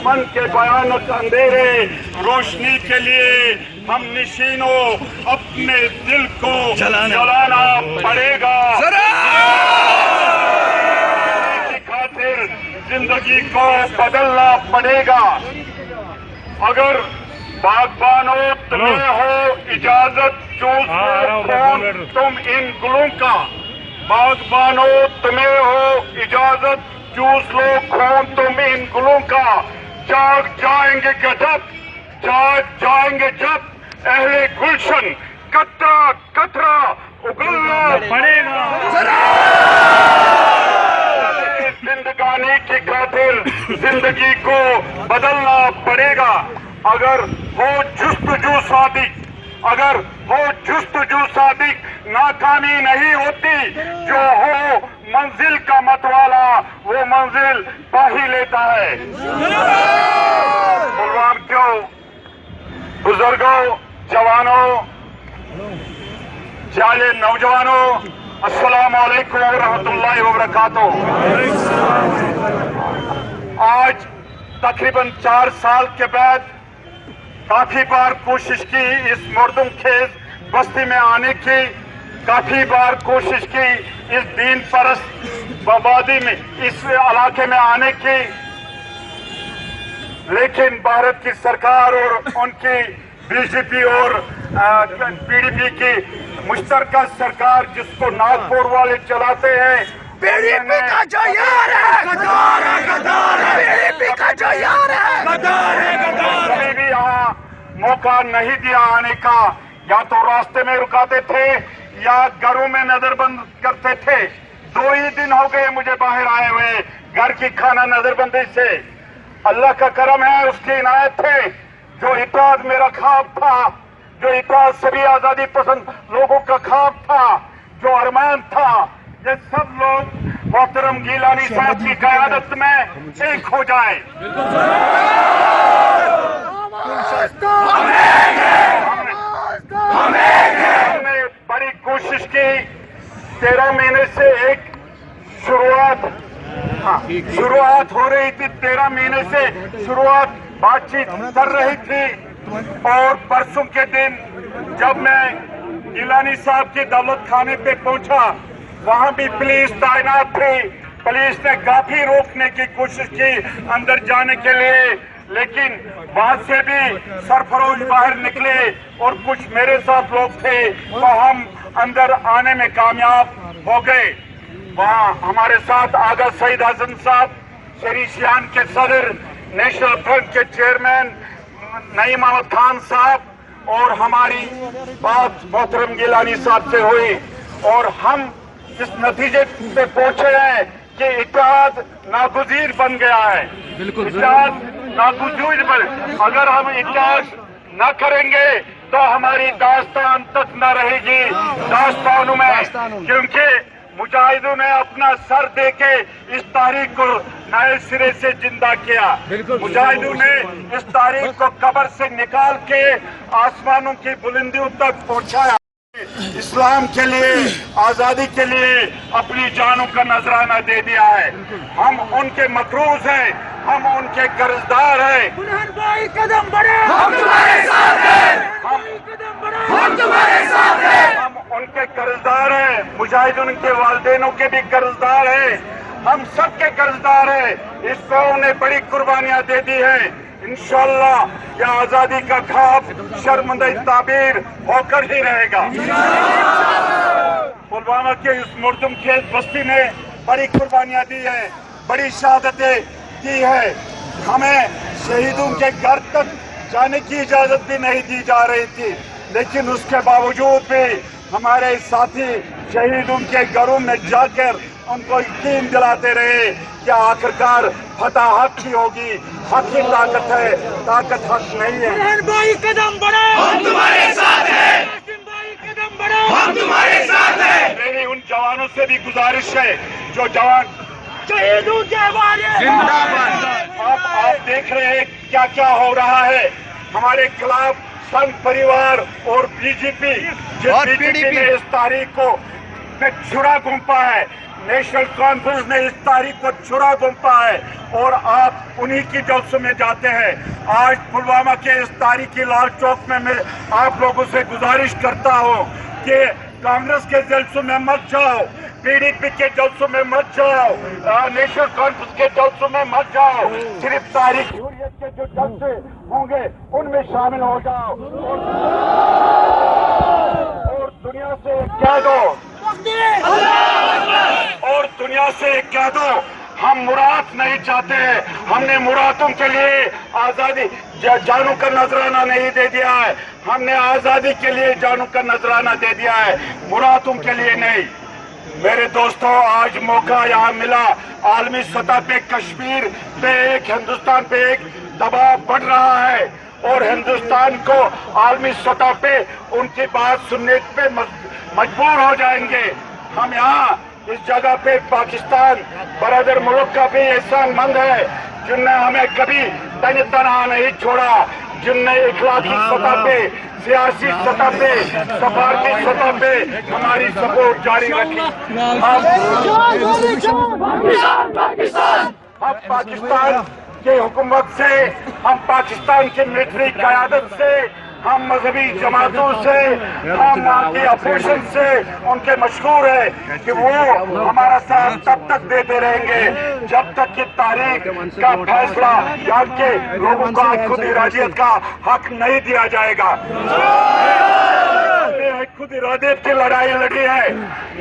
दुश्मन के भयानक अंधेरे रोशनी के लिए हम नशीनों अपने दिल को जलाना पड़ेगा। की खातिर जिंदगी को बदलना पड़ेगा। अगर बागबानों तुम्हें हो इजाजत चूस लो तुम इन गुलों का, बागबानों तुम्हें हो इजाजत चूस लो खून तुम इन गुलों का। जाग जाएंगे गजब, जाग जाएंगे जब अहले गुलशन कतरा कतरा उगलना पड़ेगा। जिंदगानी की खातिर जिंदगी को बदलना पड़ेगा। अगर वो जुस्तजू सादिक, अगर वो जुस्तजू सादिक नाकामी नहीं होती, जो हो मंजिल का मतवाला वो मंजिल पा ही लेता है। बुजुर्गों, बुजुर्गों, जवानों, जाले नौजवानों, अस्सलाम वालेकुम व रहमतुल्लाहि व बरकातुहू। आज तकरीबन 4 साल के बाद काफी बार कोशिश की इस मुर्दम खेज बस्ती में आने की, काफी बार कोशिश की इस दीन परस्त आबादी में, इस इलाके में आने की, लेकिन भारत की सरकार और उनकी बीजेपी और पीडीपी की मुश्तरका सरकार जिसको नागपुर वाले चलाते हैं, पीडीपी का जो यार है गद्दार है, गद्दार है, पीडीपी का जो यार है गद्दार है, गद्दार है। कभी भी यहाँ मौका नहीं दिया आने का, या तो रास्ते में रुकाते थे या घरों में नजरबंद करते थे। 2 ही दिन हो गए मुझे बाहर आए हुए घर की खाना नजरबंदी से। अल्लाह का करम है, उसकी इनायत थे। जो इताद मेरा ख्वाब था, जो इताद सभी आजादी पसंद लोगों का ख्वाब था, जो अरमान था, ये सब लोग मोहतरम गिलानी साहब की क़यादत में एक हो जाए। हमने बड़ी कोशिश की। 13 महीने से एक शुरुआत हो रही थी, 13 महीने से शुरुआत बातचीत कर रही थी। और परसों के दिन जब मैं गिलानी साहब के दौलत खाने पे पहुंचा, वहां भी पुलिस तैनात थी। पुलिस ने काफी रोकने की कोशिश की अंदर जाने के लिए, लेकिन वहां से भी सरफरोश बाहर निकले और कुछ मेरे साथ लोग थे, तो हम अंदर आने में कामयाब हो गए। वहां हमारे साथ आगा सईद हसन साहब, शरीशियान के सदर, नेशनल फ्रंट के चेयरमैन नईम अहमद खान साहब और हमारी बात मोहतरम गिलानी साहब से हुई, और हम इस नतीजे पे पहुंचे हैं कि इत्तेहाद नागुज़ीर बन गया है। इत्तेहाद नागुज़ीर बन, अगर हम इत्तेहाद न करेंगे तो हमारी दास्तान तक न रहेगी दास्तानों में, क्योंकि मुजाहिदों ने अपना सर देके इस तारीख को नए सिरे से जिंदा किया। मुजाहिदों ने इस तारीख को कब्र से निकाल के आसमानों की बुलंदियों तक पहुंचाया। इस्लाम के लिए, आजादी के लिए अपनी जानों का नजराना दे दिया है। हम उनके मकरूज हैं, हम उनके कर्जदार हैं। बुरहान भाई कदम बढ़े, हम तुम्हारे साथ हैं, हम तुम्हारे साथ हैं। हम उनके कर्जदार हैं, मुजाहिदीन के वालिदैनों के भी कर्जदार हैं, हम सबके कर्जदार हैं। इस कौम ने बड़ी कुर्बानियां दे दी हैं। इंशाअल्लाह यह आजादी का ख्वाब शर्मंदा ताबीर होकर ही रहेगा। पुलवामा के इस मुर्दम खेज बस्ती ने बड़ी कुर्बानियां दी है, बड़ी शहादतें दी है। हमें शहीदों के घर तक जाने की इजाजत भी नहीं दी जा रही थी, लेकिन उसके बावजूद भी हमारे साथी शहीदों के घरों में जाकर उनको यकीन दिलाते रहे कि आखिरकार फतह हक की होगी। हक ही ताकत है, ताकत हक नहीं है। बुरहान भाई कदम बढ़े, हम तुम्हारे साथ हैं, भाई कदम बढ़े, हम तुम्हारे साथ हैं। मेरी उन जवानों से भी गुजारिश है जो जवान शहीदों के वाले जिंदाबाद। आप देख रहे हैं क्या क्या हो रहा है हमारे खिलाफ। संघ परिवार और बीजेपी, जिस बीजेपी ने इस तारीख को छुरा घूंपा है, नेशनल कॉन्फ्रेंस ने इस तारीख को छुरा घूमता है और आप उन्हीं की जलसों में जाते हैं। आज पुलवामा के इस तारीखी लाल चौक में मैं आप लोगों से गुजारिश करता हूं कि कांग्रेस के जलसों में मत जाओ, पीडीपी के जलसों में मत जाओ, नेशनल कॉन्फ्रेंस के जलसों में मत जाओ, सिर्फ तारीख हुर्रियत के जो जलसे होंगे उनमें शामिल हो जाओ और दुनिया से कह दो कह दो हम मुराद नहीं चाहते हैं। हमने मुरादों के लिए आजादी जानों का नजराना नहीं दे दिया है, हमने आजादी के लिए जानों का नजराना दे दिया है, मुरादों के लिए नहीं। मेरे दोस्तों, आज मौका यहाँ मिला, आलमी सतह पे कश्मीर पे एक, हिंदुस्तान पे एक दबाव बढ़ रहा है और हिंदुस्तान को आलमी सतह पे उनकी बात सुनने पे मजबूर हो जाएंगे। हम यहाँ इस जगह पे पाकिस्तान बरादर मुल्क का भी एहसानमंद है जिनने हमें कभी तन तना नहीं छोड़ा, जिनने इखलाकी सतह पे, सियासी सतह पे, सफारती सतह पे हमारी सपोर्ट जारी रखी। हम पाकिस्तान के हुकूमत से, हम पाकिस्तान की मिलिट्री क़यादत से, हम मजहबी जमातों से, हम वहाँ की अपोजिशन से उनके मशहूर है कि वो हमारा साथ तब तक देते रहेंगे जब तक कि तारीख का फैसला यहाँ के लोगों को खुद इरादियत का हक नहीं दिया जाएगा। हमने खुद इरादियत की लड़ाई लड़ी है।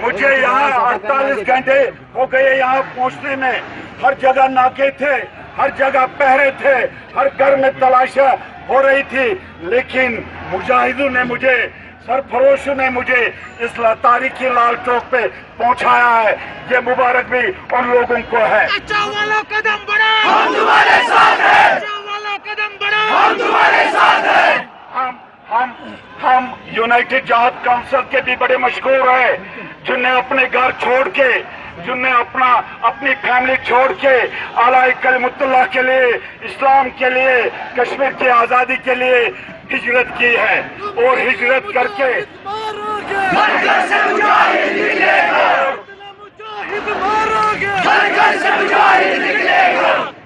मुझे यहाँ 48 घंटे हो गए यहाँ पहुँचने में। हर जगह नाके थे, हर जगह पहरे थे, हर घर में तलाशा हो रही थी, लेकिन मुजाहिदों ने मुझे, सरफरोशों ने मुझे इस तारीखी लाल चौक पे पहुंचाया है। ये मुबारक भी उन लोगों को है। अच्छा वाला कदम बढ़ाओ, हम तुम्हारे साथ हैं। अच्छा वाला कदम बढ़ाओ, हम तुम्हारे साथ हैं। हम यूनाइटेड जहाद काउंसिल के भी बड़े मशहूर हैं, जिनने अपने घर छोड़ के, जिनने अपनी फैमिली छोड़ के आला कलिमतुल्लाह के लिए, इस्लाम के लिए, कश्मीर की आजादी के लिए हिजरत की है और हिजरत करके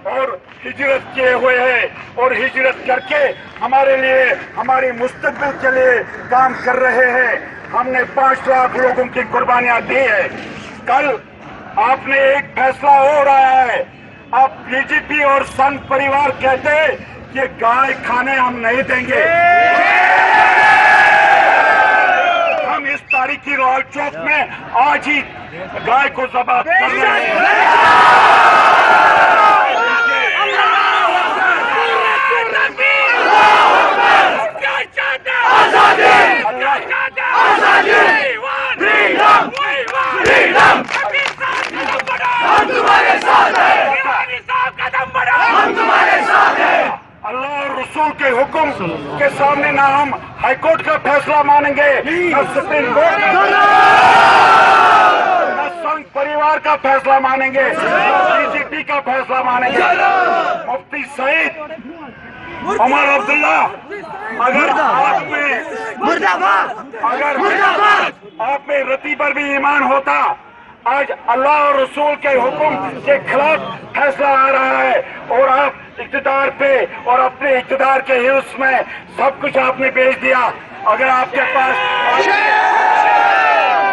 और हिजरत किए हुए हैं और हिजरत करके हमारे लिए, हमारी मुस्तकबिल के लिए काम कर रहे हैं। हमने 5 लाख लोगों की कुर्बानियां दी है। कल आपने एक फैसला हो रहा है, अब बीजेपी और संघ परिवार कहते कि गाय खाने हम नहीं देंगे। हम इस तारीखी लाल चौक में आज ही गाय को ज़बह कर रहे हैं। अल्लाह और रसूल के हुक्म के सामने ना हम हाईकोर्ट का फैसला मानेंगे, न सुप्रीम कोर्ट का, न संघ परिवार का फैसला मानेंगे, न बीजेपी का फैसला मानेंगे। मुफ्ती सईद उमर अब्दुल्ला, अगर आप में रती पर भी ईमान होता, आज अल्लाह और रसूल के हुक्म के खिलाफ फैसला आ रहा है और आप इक़्तिदार पे और अपने इक़्तिदार के हिस्स में सब कुछ आपने बेच दिया। अगर आपके पास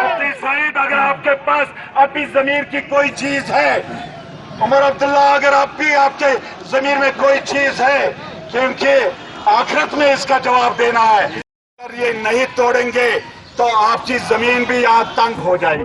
मुफ्ती सईद, अगर आपके पास अभी ज़मीर की कोई चीज है, उमर अब्दुल्ला, अगर आपके ज़मीर में कोई चीज है, क्योंकि आखिरत में इसका जवाब देना है। अगर ये नहीं तोड़ेंगे तो आपकी जमीन भी यहाँ तंग हो जाएगी।